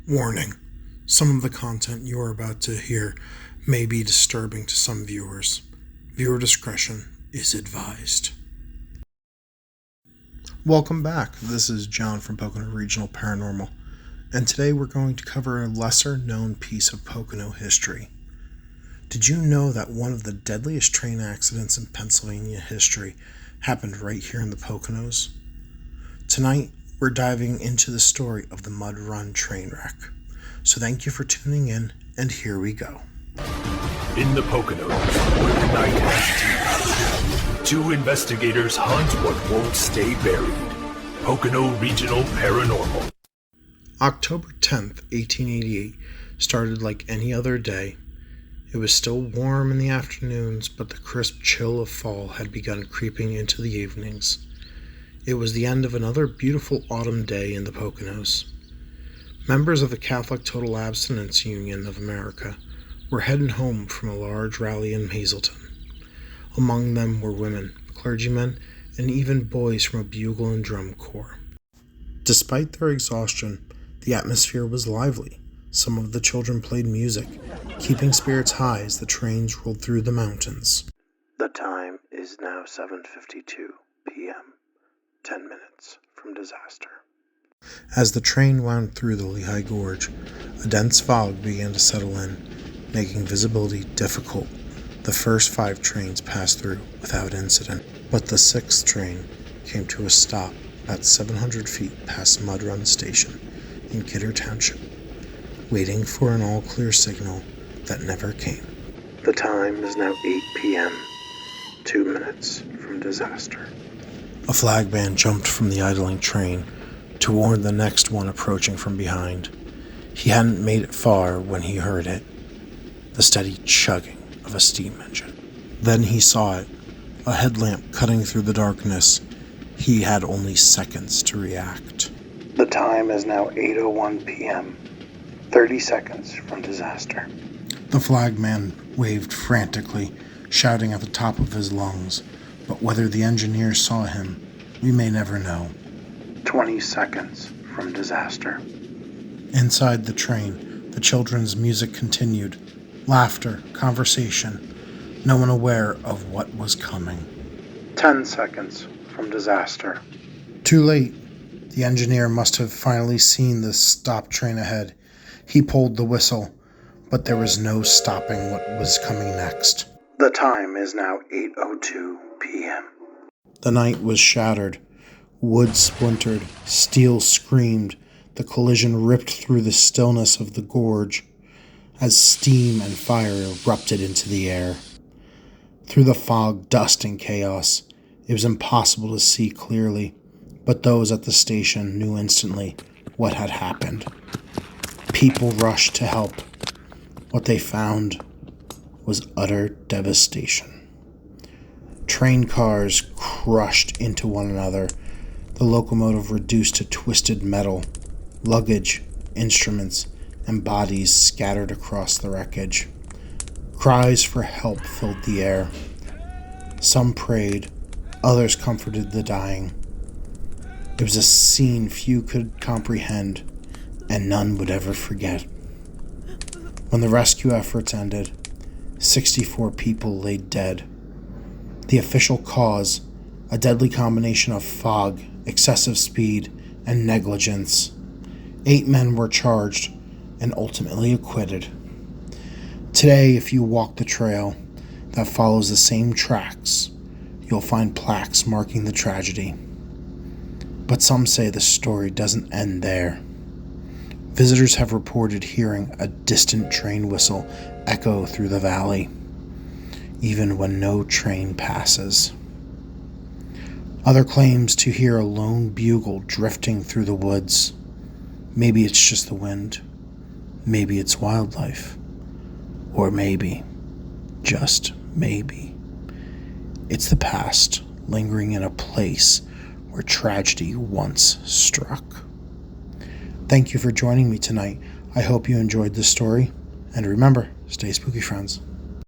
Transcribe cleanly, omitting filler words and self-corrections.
Warning: some of the content you are about to hear may be disturbing to some viewers. Viewer discretion is advised. Welcome back. This is John from Pocono Regional Paranormal, and today we're going to cover a lesser known piece of Pocono history. Did you know that one of the deadliest train accidents in Pennsylvania history happened right here in the Poconos? Tonight, we're diving into the story of the Mud Run train wreck. So thank you for tuning in, and here we go. In the Poconos, where the night has teeth, two investigators hunt what won't stay buried. Pocono Regional Paranormal. October 10th, 1888 started like any other day. It was still warm in the afternoons, but the crisp chill of fall had begun creeping into the evenings. It was the end of another beautiful autumn day in the Poconos. Members of the Catholic Total Abstinence Union of America were heading home from a large rally in Hazleton. Among them were women, clergymen, and even boys from a bugle and drum corps. Despite their exhaustion, the atmosphere was lively. Some of the children played music, keeping spirits high as the trains rolled through the mountains. The time is now 7:52 p.m., 10 minutes from disaster. As the train wound through the Lehigh Gorge, a dense fog began to settle in, making visibility difficult. The first 5 trains passed through without incident, but the 6th train came to a stop about 700 feet past Mud Run Station in Kidder Township, waiting for an all-clear signal that never came. The time is now 8 p.m., 2 minutes from disaster. A flagman jumped from the idling train to warn the next one approaching from behind. He hadn't made it far when he heard it, the steady chugging of a steam engine. Then he saw it, a headlamp cutting through the darkness. He had only seconds to react. The time is now 8:01 p.m., 30 seconds from disaster. The flagman waved frantically, shouting at the top of his lungs, but whether the engineers saw him, we may never know. 20 seconds from disaster. Inside the train, the children's music continued. Laughter, conversation, no one aware of what was coming. 10 seconds from disaster. Too late. The engineer must have finally seen the stopped train ahead. He pulled the whistle, but there was no stopping what was coming next. The time is now 8:02 p.m. The night was shattered. Wood splintered, steel screamed. The collision ripped through the stillness of the gorge as steam and fire erupted into the air. Through the fog, dust, and chaos, it was impossible to see clearly, but those at the station knew instantly what had happened. People rushed to help. What they found was utter devastation. Train cars crushed into one another, the locomotive reduced to twisted metal, luggage, instruments, and bodies scattered across the wreckage. Cries for help filled the air. Some prayed, others comforted the dying. It was a scene few could comprehend, and none would ever forget. When the rescue efforts ended, 64 people lay dead. The official cause, a deadly combination of fog, excessive speed, and negligence. 8 men were charged and ultimately acquitted. Today, if you walk the trail that follows the same tracks, you'll find plaques marking the tragedy. But some say the story doesn't end there. Visitors have reported hearing a distant train whistle echo through the valley, even when no train passes. Other claims to hear a lone bugle drifting through the woods. Maybe it's just the wind. Maybe it's wildlife. Or maybe, just maybe, it's the past lingering in a place where tragedy once struck. Thank you for joining me tonight. I hope you enjoyed this story. And remember, stay spooky, friends.